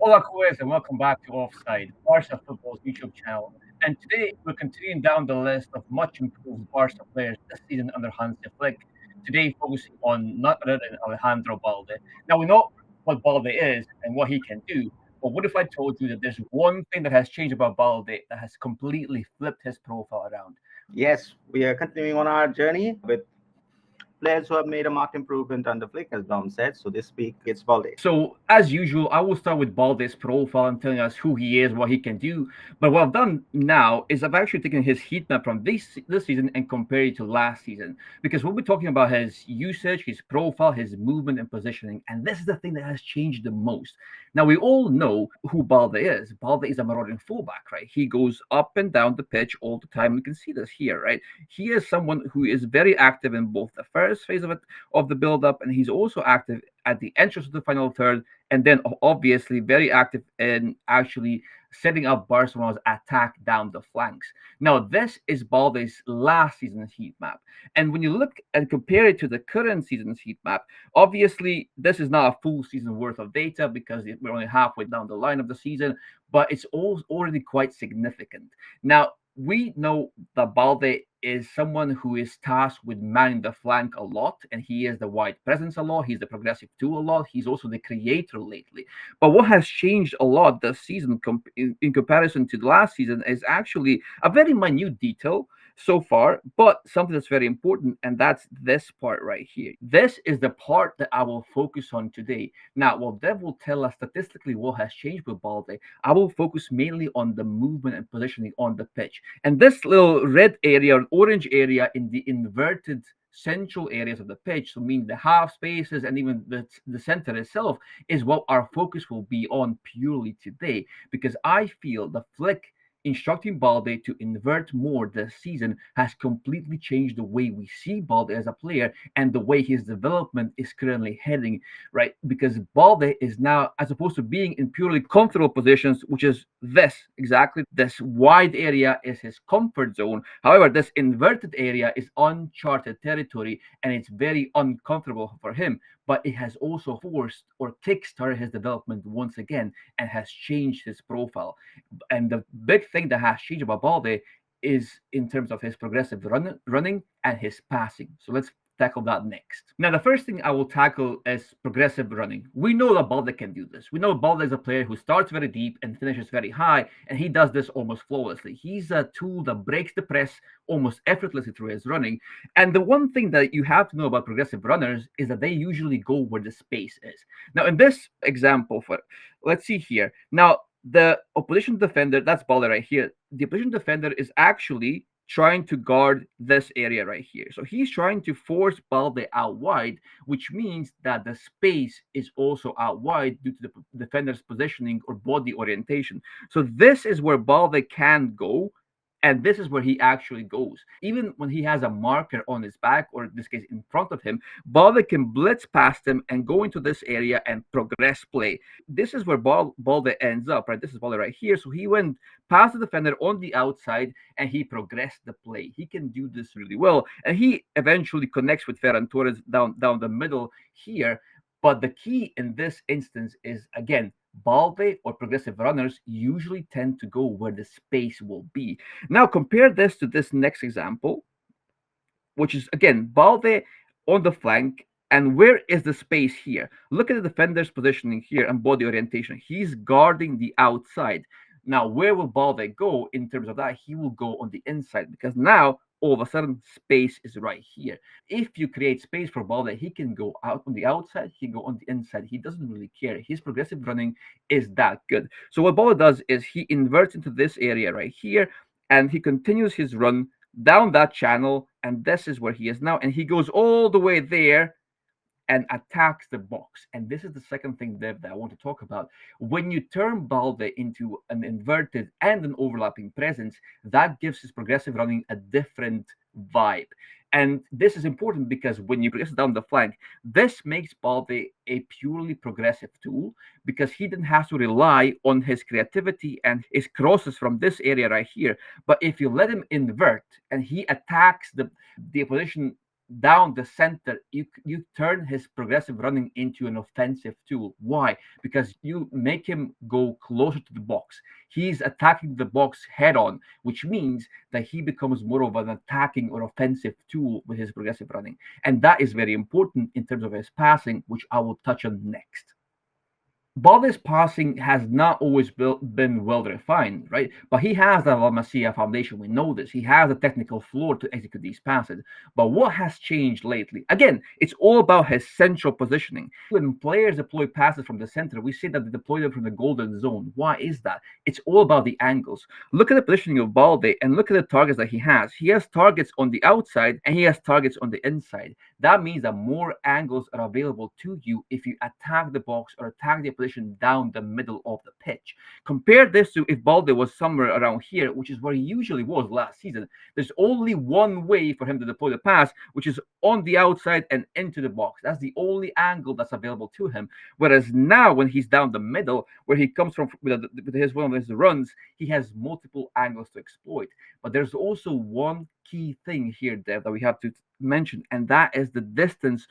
Hola, Quiz, and welcome back to Offside, Barca Football's YouTube channel. And today we're continuing down the list of much improved Barca players this season under Hansi Flick. Today, focusing on not other than Alejandro Balde. Now, we know what Balde is and what he can do, but what if I told you that there's one thing that has changed about Balde that has completely flipped his profile around? Yes, we are continuing on our journey with players who have made a marked improvement under Flick, as Dom said. So this week it's Balde. So, as usual, I will start with Balde's profile and telling us who he is, what he can do. But what I've done now is I've actually taken his heat map from this season and compared it to last season. Because we'll be talking about his usage, his profile, his movement and positioning. And this is the thing that has changed the most. Now, we all know who Balde is. Balde is a marauding fullback, right? He goes up and down the pitch all the time. We can see this here, right? He is someone who is very active in both the first phase of the build up, and he's also active at the entrance of the final third, and then obviously very active in actually setting up Barcelona's attack down the flanks. Now, this is Balde's last season's heat map. And when you look and compare it to the current season's heat map, obviously this is not a full season worth of data because we're only halfway down the line of the season, but it's already quite significant. Now, we know that Balde is someone who is tasked with manning the flank a lot, and he is the wide presence a lot. He's the progressive tool a lot. He's also the creator lately. But what has changed a lot this season in comparison to the last season is actually a very minute detail so far, but something that's very important, and that's this part right here. This is the part that I will focus on today. Now, while Dev will tell us statistically what has changed with Balde, I will focus mainly on the movement and positioning on the pitch. And this little red area or orange area in the inverted central areas of the pitch, so meaning the half spaces and even the center itself, is what our focus will be on purely today. Because I feel the Flick instructing Balde to invert more this season has completely changed the way we see Balde as a player and the way his development is currently heading, right? Because Balde is now, as opposed to being in purely comfortable positions, which is this exactly, this wide area is his comfort zone. However, this inverted area is uncharted territory and it's very uncomfortable for him. But it has also forced or kickstarted his development once again and has changed his profile. And the big thing that has changed about Balde is in terms of his progressive running and his passing. So let's tackle that next. Now, the first thing I will tackle is progressive running. We know that Balde can do this. We know Balde is a player who starts very deep and finishes very high, and he does this almost flawlessly. He's a tool that breaks the press almost effortlessly through his running. And the one thing that you have to know about progressive runners is that they usually go where the space is. Now, in this example, let's see here. Now, the opposition defender, that's Balde right here. The opposition defender is actually trying to guard this area right here. So he's trying to force Balde out wide, which means that the space is also out wide due to the defender's positioning or body orientation. So this is where Balde can go. And this is where he actually goes. Even when he has a marker on his back, or in this case in front of him, Balde can blitz past him and go into this area and progress play. This is where Balde ends up, right? This is Balde right here. So he went past the defender on the outside and he progressed the play. He can do this really well. And he eventually connects with Ferran Torres down the middle here. But the key in this instance is, again, Balde or progressive runners usually tend to go where the space will be. Now, compare this to this next example, which is, again, Balde on the flank. And where is the space here? Look at the defender's positioning here and body orientation. He's guarding the outside. Now, where will Balde go in terms of that? He will go on the inside because now all of a sudden space is right here. If you create space for Balde, he can go out on the outside, he can go on the inside. He doesn't really care. His progressive running is that good. So what Balde does is he inverts into this area right here and he continues his run down that channel. And this is where he is now. And he goes all the way there and attacks the box. And this is the second thing, Dev, that I want to talk about. When you turn Balde into an inverted and an overlapping presence, that gives his progressive running a different vibe. And this is important because when you progress down the flank, this makes Balde a purely progressive tool because he didn't have to rely on his creativity and his crosses from this area right here. But if you let him invert and he attacks the opposition down the center, you turn his progressive running into an offensive tool. Why? Because you make him go closer to the box. He's attacking the box head on, which means that he becomes more of an attacking or offensive tool with his progressive running. And that is very important in terms of his passing, which I will touch on next. Balde's passing has not always been well refined, right? But he has the La Masia foundation. We know this. He has a technical floor to execute these passes. But what has changed lately? Again, it's all about his central positioning. When players deploy passes from the center, we say that they deploy them from the golden zone. Why is that? It's all about the angles. Look at the positioning of Balde and look at the targets that he has. He has targets on the outside and he has targets on the inside. That means that more angles are available to you if you attack the box or attack the position down the middle of the pitch. Compare this to if Balde was somewhere around here, which is where he usually was last season. There's only one way for him to deploy the pass, which is on the outside and into the box. That's the only angle that's available to him. Whereas now, when he's down the middle, where he comes from with one of his runs, he has multiple angles to exploit. But there's also one key thing here, Dev, that we have to mention, and that is the distance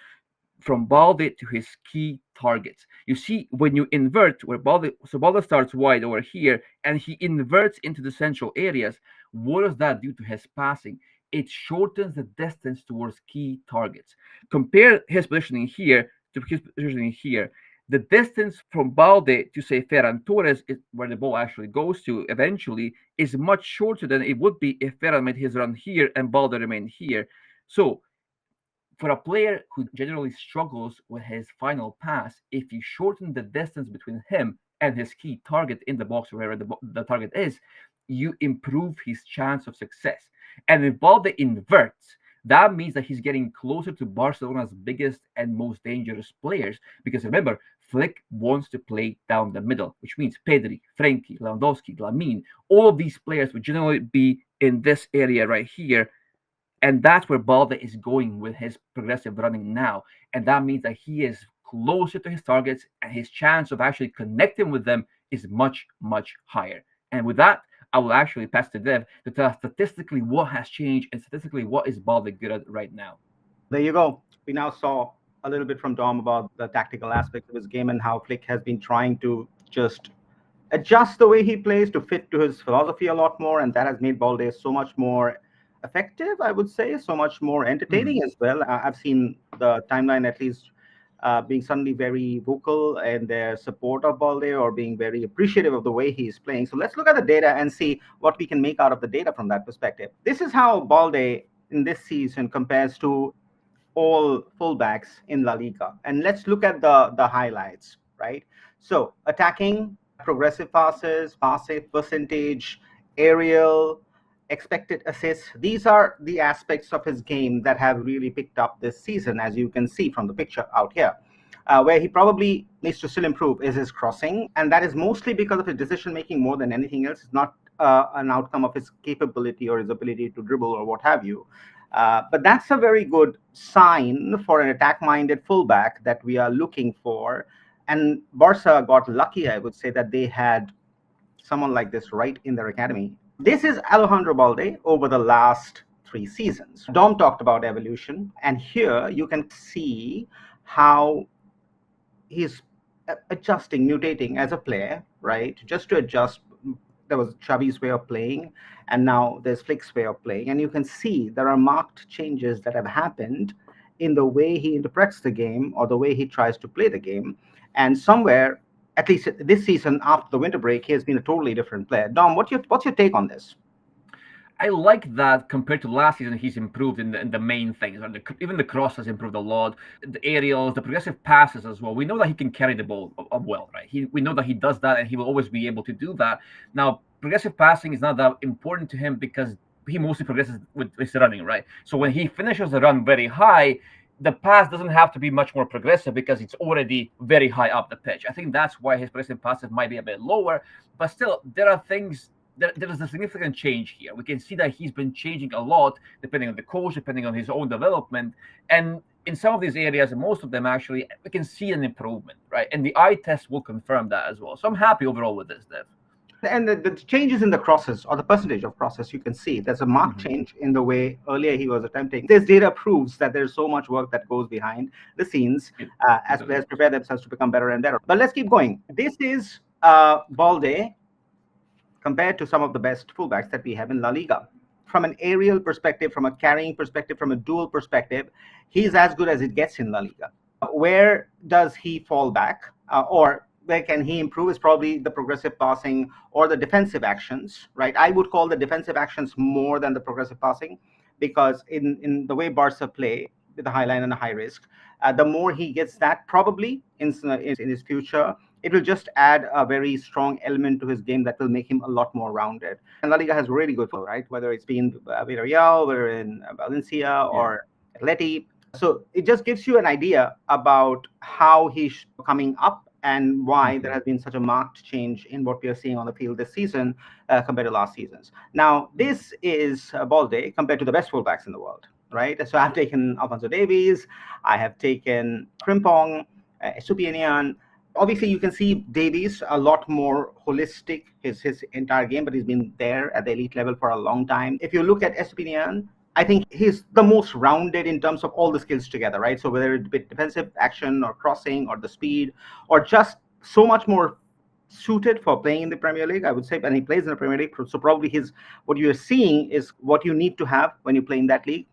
from Balde to his key targets. You see, when you invert, where Balde starts wide over here, and he inverts into the central areas, what does that do to his passing? It shortens the distance towards key targets. Compare his positioning here to his positioning here. The distance from Balde to, say, Ferran Torres, where the ball actually goes to eventually, is much shorter than it would be if Ferran made his run here and Balde remained here. So for a player who generally struggles with his final pass, if you shorten the distance between him and his key target in the box, wherever the target is, you improve his chance of success. And if Balde inverts, that means that he's getting closer to Barcelona's biggest and most dangerous players. Because remember, Flick wants to play down the middle, which means Pedri, Frenkie, Lewandowski, Lamine, all of these players would generally be in this area right here. And that's where Balde is going with his progressive running now. And that means that he is closer to his targets and his chance of actually connecting with them is much, much higher. And with that, I will actually pass to Dev to tell us statistically what has changed and statistically what is Balde good at right now. There you go. We now saw a little bit from Dom about the tactical aspects of his game and how Flick has been trying to just adjust the way he plays to fit to his philosophy a lot more. And that has made Balde so much more effective, I would say, so much more entertaining as well. I've seen the timeline at least being suddenly very vocal in their support of Balde or being very appreciative of the way he's playing. So let's look at the data and see what we can make out of the data from that perspective. This is how Balde in this season compares to all fullbacks in La Liga. And let's look at the highlights, right? So attacking, progressive passes, pass save percentage, aerial, expected assists. These are the aspects of his game that have really picked up this season, as you can see from the picture out here. Where he probably needs to still improve is his crossing, and that is mostly because of his decision making more than anything else. It's not an outcome of his capability or his ability to dribble or what have you. But that's a very good sign for an attack-minded fullback that we are looking for. And Barca got lucky, I would say, that they had someone like this right in their academy. This is Alejandro Balde over the last 3 seasons. Dom talked about evolution, and here you can see how he's adjusting, mutating as a player, right? Just to adjust. There was Xavi's way of playing, and now there's Flick's way of playing. And you can see there are marked changes that have happened in the way he interprets the game or the way he tries to play the game. And somewhere, at least this season after the winter break, he has been a totally different player. Dom, what's your take on this? I like that compared to last season, he's improved in the main things. Even the cross has improved a lot. The aerials, the progressive passes as well. We know that he can carry the ball well, right? We know that he does that, and he will always be able to do that. Now, progressive passing is not that important to him because he mostly progresses with his running, right? So when he finishes the run very high, the pass doesn't have to be much more progressive because it's already very high up the pitch. I think that's why his progressive passes might be a bit lower, but still, there are things. There is a significant change here. We can see that he's been changing a lot depending on the coach, depending on his own development. And in some of these areas, and most of them actually, we can see an improvement, right? And the eye test will confirm that as well. So I'm happy overall with this, Dev. And the changes in the crosses or the percentage of crosses, you can see there's a marked change in the way earlier he was attempting. This data proves that there's so much work that goes behind the scenes as players prepare themselves to become better and better. But let's keep going. This is Balde compared to some of the best fullbacks that we have in La Liga. From an aerial perspective, from a carrying perspective, from a dual perspective, he's as good as it gets in La Liga. Where does he fall back, or where can he improve is probably the progressive passing or the defensive actions, right? I would call the defensive actions more than the progressive passing, because in the way Barca play with a high line and a high risk, the more he gets that probably in his future, it will just add a very strong element to his game that will make him a lot more rounded. And La Liga has really good football, right? Whether it's been Villarreal, whether in Valencia or Atleti. So it just gives you an idea about how he's coming up and why there has been such a marked change in what we are seeing on the field this season compared to last season's. Now, this is Balde compared to the best fullbacks in the world, right? So I've taken Alphonso Davies, I have taken Frimpong, Estupiñán. Obviously, you can see Davies a lot more holistic, his entire game, but he's been there at the elite level for a long time. If you look at Estupiñán, I think he's the most rounded in terms of all the skills together, right? So whether it's defensive action or crossing or the speed or just so much more suited for playing in the Premier League, I would say, and he plays in the Premier League. So probably what you're seeing is what you need to have when you play in that league.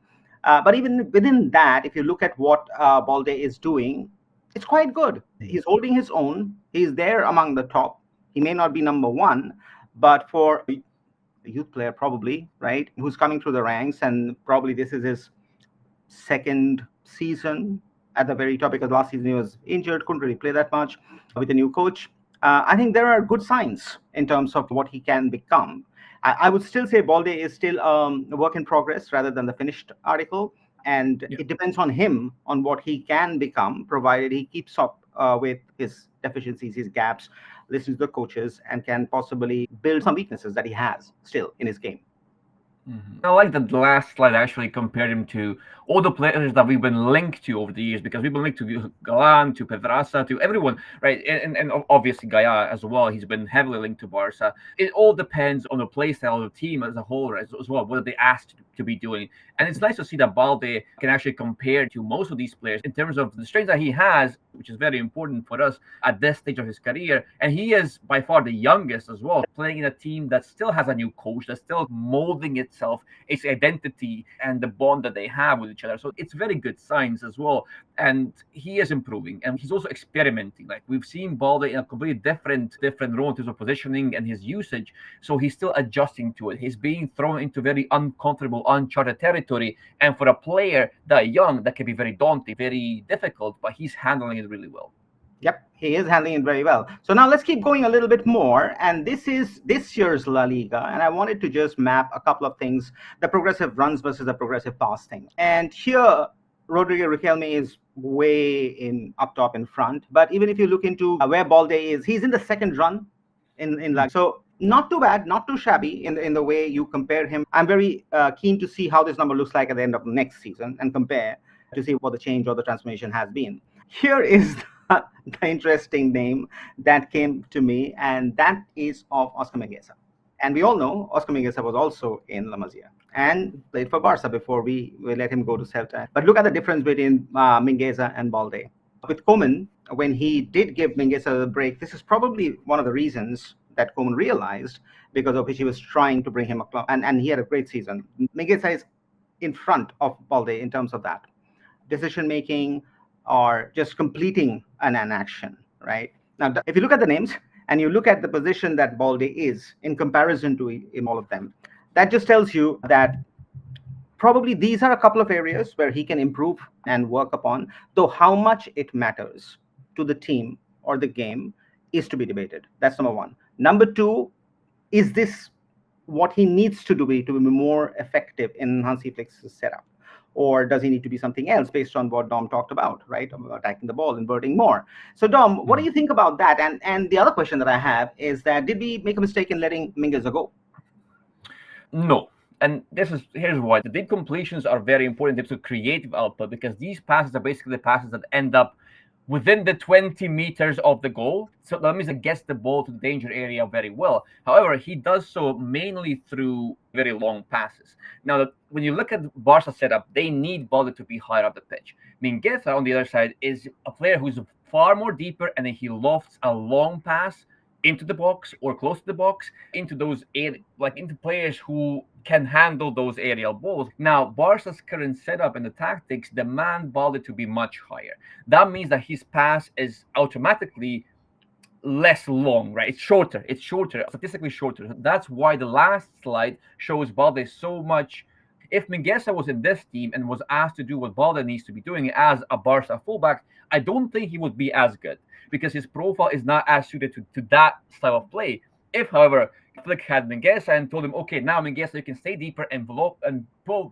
But even within that, if you look at what Balde is doing, it's quite good. He's holding his own. He's there among the top. He may not be number one, but for a youth player probably, right, who's coming through the ranks, and probably this is his second season at the very top, because last season he was injured, couldn't really play that much with a new coach. I think there are good signs in terms of what he can become. I would still say Balde is still a work in progress rather than the finished article. And it depends on him on what he can become, provided he keeps up with his deficiencies, his gaps, listens to the coaches, and can possibly build some weaknesses that he has still in his game. I like that the last slide actually compared him to all the players that we've been linked to over the years, because we've been linked to Galan, to Pedraza, to everyone, right? And obviously Gaia as well. He's been heavily linked to Barca. It all depends on the play style of the team as a whole, as well, what they asked to be doing. And it's nice to see that Balde can actually compare to most of these players in terms of the strengths that he has, which is very important for us at this stage of his career. And he is by far the youngest as well, playing in a team that still has a new coach, that's still molding itself, its identity, and the bond that they have with each other. So it's very good signs as well. And he is improving, and he's also experimenting. Like, we've seen Balde in a completely different role in terms of positioning and his usage. So he's still adjusting to it. He's being thrown into very uncomfortable, uncharted territory. And for a player that young, that can be very daunting, very difficult, but he's handling it really well. Yep, he is handling it very well. So now let's keep going a little bit more. And this is this year's La Liga. And I wanted to just map a couple of things, the progressive runs versus the progressive pass thing. And here, Rodrigo Riquelme is way up top in front. But even if you look into where Balde is, he's in the second run in La Liga. So not too bad, not too shabby in the way you compare him. I'm very keen to see how this number looks like at the end of next season and compare to see what the change or the transformation has been. Here is the interesting name that came to me, and that is of Oscar Mingueza. And we all know Oscar Mingueza was also in La Masia and played for Barca before we let him go to Celta. But look at the difference between Mingueza and Balde. With Koeman, when he did give Mingueza the break, this is probably one of the reasons that Koeman realized, because of which he was trying to bring him up, and he had a great season. Mingueza is in front of Balde in terms of that decision making or just completing an action, right? Now, if you look at the names and you look at the position that Balde is in comparison to in all of them, that just tells you that probably these are a couple of areas where he can improve and work upon, though how much it matters to the team or the game is to be debated. That's number one. Number two, is this what he needs to be more effective in Hansi Flick's setup? Or does he need to be something else based on what Dom talked about, right? Attacking the ball, inverting more. So Dom, what do you think about that? And the other question that I have is that, did we make a mistake in letting Mingueza go? No. And here's why. The deep completions are very important in terms of creative output, because these passes are basically the passes that end up within the 20 meters of the goal. So that means it gets the ball to the danger area very well. However, he does so mainly through very long passes. Now, when you look at Barca setup, they need Balde to be higher up the pitch. Mingueza, on the other side, is a player who's far more deeper, and then he lofts a long pass into the box or close to the box into those into players who can handle those aerial balls. Now, Barca's current setup and the tactics demand Balde to be much higher. That means that his pass is automatically less long, right? It's shorter, statistically shorter. That's why the last slide shows Balde so much. If Mingueza was in this team and was asked to do what Balde needs to be doing as a Barca fullback, I don't think he would be as good because his profile is not as suited to that style of play. If, however, Flick had Mingueza and told him, okay, now Mingueza, you can stay deeper and pull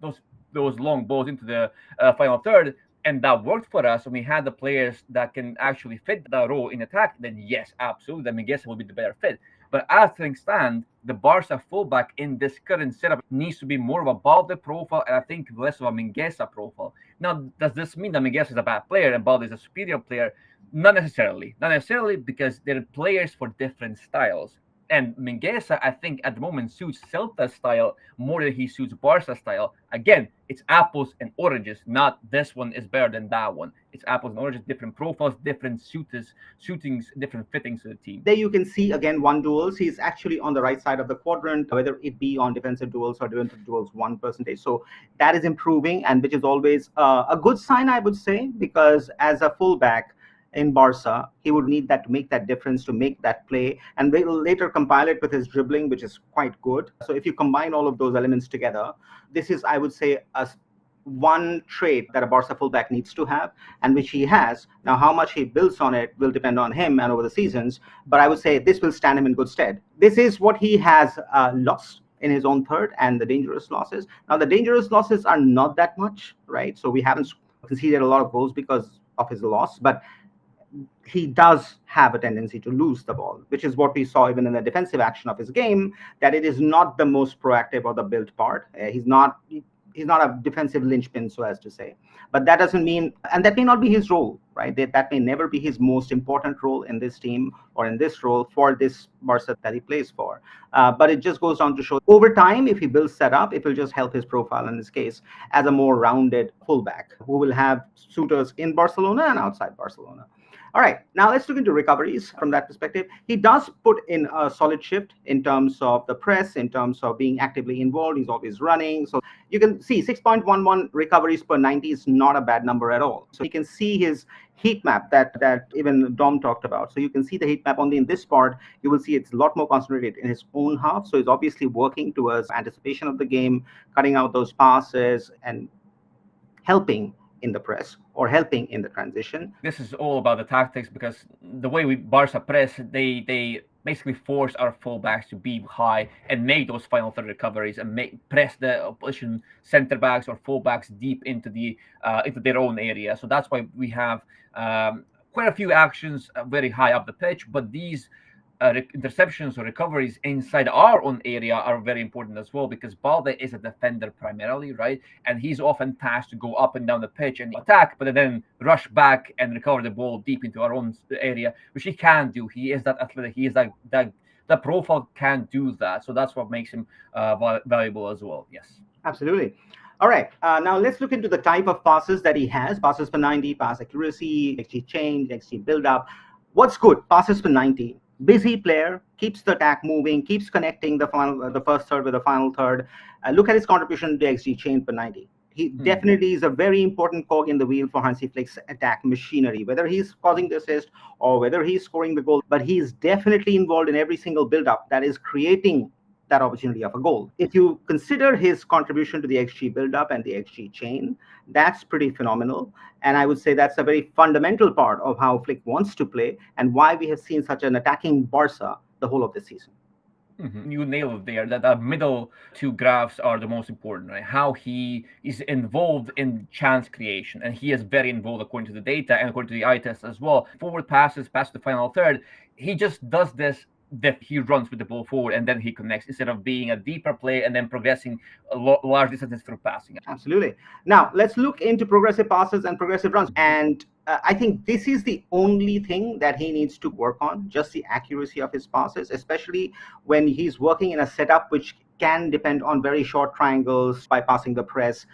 those long balls into the final third, and that worked for us, and we had the players that can actually fit that role in attack, then yes, absolutely, then Mingueza will be the better fit. But as things stand, the Barca fullback in this current setup needs to be more of a Balde profile, and I think less of a Mingueza profile. Now, does this mean that Mingueza is a bad player and Balde is a superior player? Not necessarily. Not necessarily, because they're players for different styles. And Mingueza, I think, at the moment suits Celta's style more than he suits Barca's style. Again, it's apples and oranges, not this one is better than that one. It's apples and oranges, different profiles, different suitings, different fittings to the team. There you can see, again, one duels. He's actually on the right side of the quadrant, whether it be on defensive duels or defensive duels 1%. So that is improving, and which is always a good sign, I would say, because as a fullback, in Barca, he would need that to make that difference, to make that play, and we will later compile it with his dribbling, which is quite good. So if you combine all of those elements together, this is, I would say, one trait that a Barca fullback needs to have, and which he has. Now, how much he builds on it will depend on him and over the seasons, but I would say this will stand him in good stead. This is what he has lost in his own third, and the dangerous losses. Now, the dangerous losses are not that much, right? So we haven't conceded a lot of goals because of his loss, but he does have a tendency to lose the ball, which is what we saw even in the defensive action of his game, that it is not the most proactive or the built part. He's not a defensive linchpin, so as to say. But that doesn't mean, and that may not be his role, right? That may never be his most important role in this team or in this role for this Barca that he plays for. But it just goes on to show over time, if he builds that up, it will just help his profile in this case as a more rounded fullback who will have suitors in Barcelona and outside Barcelona. All right, now let's look into recoveries from that perspective. He does put in a solid shift in terms of the press, in terms of being actively involved. He's always running. So you can see 6.11 recoveries per 90 is not a bad number at all. So you can see his heat map that even Dom talked about. So you can see the heat map only in this part. You will see it's a lot more concentrated in his own half. So he's obviously working towards anticipation of the game, cutting out those passes and helping in the press or helping in the transition. This is all about the tactics, because the way we Barca press, they basically force our fullbacks to be high and make those final third recoveries and press the opposition center backs or fullbacks deep into their own area. So that's why we have quite a few actions very high up the pitch, but these interceptions or recoveries inside our own area are very important as well, because Balde is a defender primarily, right? And he's often tasked to go up and down the pitch and attack, but then rush back and recover the ball deep into our own area, which he can do. He is that athletic. He is that profile can do that. So that's what makes him valuable as well. Yes. Absolutely. All right. Now let's look into the type of passes that he has. Passes per 90, pass accuracy, XG change, XG build up. What's good? Passes per 90. Busy player, keeps the attack moving, keeps connecting the first third with the final third. Look at his contribution to XG change per 90. He definitely is a very important cog in the wheel for Hansi Flick's attack machinery, whether he's causing the assist or whether he's scoring the goal. But he's definitely involved in every single build-up that is creating that opportunity of a goal. If you consider his contribution to the XG build-up and the XG chain, that's pretty phenomenal. And I would say that's a very fundamental part of how Flick wants to play and why we have seen such an attacking Barca the whole of this season. Mm-hmm. You nailed it there. That the middle two graphs are the most important, right? How he is involved in chance creation, and he is very involved according to the data and according to the eye test as well. Forward passes, pass to the final third. He just does this he runs with the ball forward and then he connects instead of being a deeper player and then progressing large distances through passing. Absolutely. Now, let's look into progressive passes and progressive runs. And I think this is the only thing that he needs to work on, just the accuracy of his passes, especially when he's working in a setup which can depend on very short triangles, bypassing the press,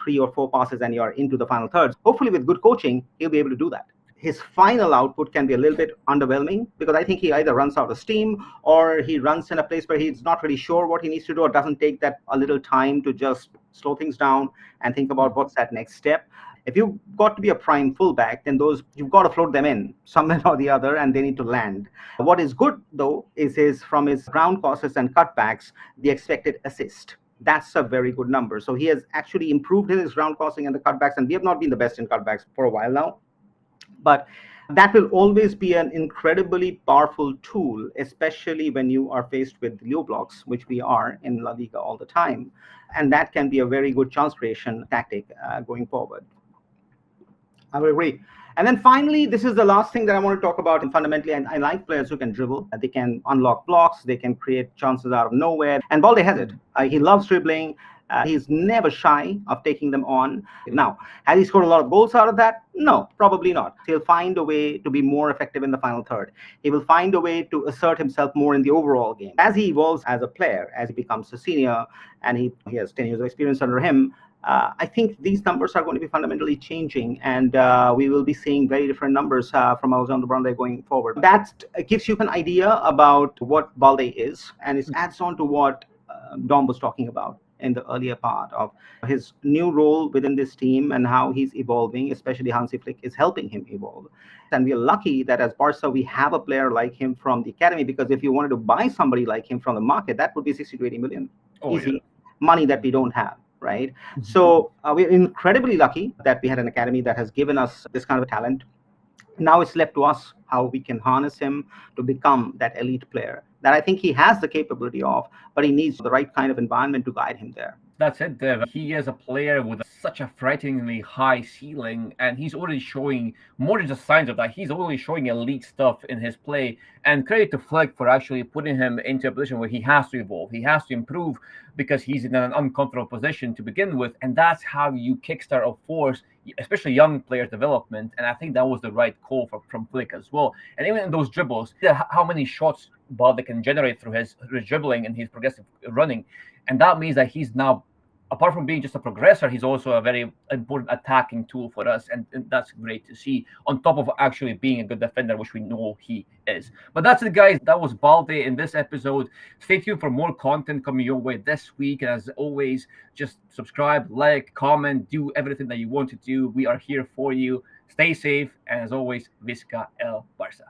3 or 4 passes, and you're into the final thirds. Hopefully, with good coaching, he'll be able to do that. His final output can be a little bit underwhelming because I think he either runs out of steam or he runs in a place where he's not really sure what he needs to do, or doesn't take that a little time to just slow things down and think about what's that next step. If you've got to be a prime fullback, then those you've got to float them in somewhere or the other, and they need to land. What is good though is from his ground crosses and cutbacks, the expected assist. That's a very good number. So he has actually improved his ground crossing and the cutbacks, and we have not been the best in cutbacks for a while now. But that will always be an incredibly powerful tool, especially when you are faced with low blocks, which we are in La Liga all the time. And that can be a very good chance creation tactic going forward. I will agree. And then finally, this is the last thing that I want to talk about. And fundamentally, I like players who can dribble. They can unlock blocks. They can create chances out of nowhere. And Balde has it. He loves dribbling. He's never shy of taking them on. Now, has he scored a lot of goals out of that? No, probably not. He'll find a way to be more effective in the final third. He will find a way to assert himself more in the overall game. As he evolves as a player, as he becomes a senior, and he has 10 years of experience under him, I think these numbers are going to be fundamentally changing, and we will be seeing very different numbers from Alejandro Balde going forward. That gives you an idea about what Balde is, and it adds on to what Dom was talking about in the earlier part of his new role within this team and how he's evolving, especially Hansi Flick is helping him evolve. And we are lucky that as Barca, we have a player like him from the academy, because if you wanted to buy somebody like him from the market, that would be 60 to 80 million. Easy money that we don't have, right? So we're incredibly lucky that we had an academy that has given us this kind of talent. Now it's left to us how we can harness him to become that elite player that I think he has the capability of, but he needs the right kind of environment to guide him there. That's it, Dev. He is a player with such a frighteningly high ceiling, and he's already showing more than just signs of that. He's already showing elite stuff in his play. And credit to Flick for actually putting him into a position where he has to evolve. He has to improve because he's in an uncomfortable position to begin with. And that's how you kickstart a force, especially young players' development. And I think that was the right call from Flick as well. And even in those dribbles, how many shots Balde can generate through his dribbling and his progressive running. And that means that he's now, apart from being just a progressor, he's also a very important attacking tool for us, and that's great to see, on top of actually being a good defender, which we know he is. But that's it, guys. That was Balde in this episode. Stay tuned for more content coming your way this week. And as always, just subscribe, like, comment, do everything that you want to do. We are here for you. Stay safe, and as always, Visca el Barça.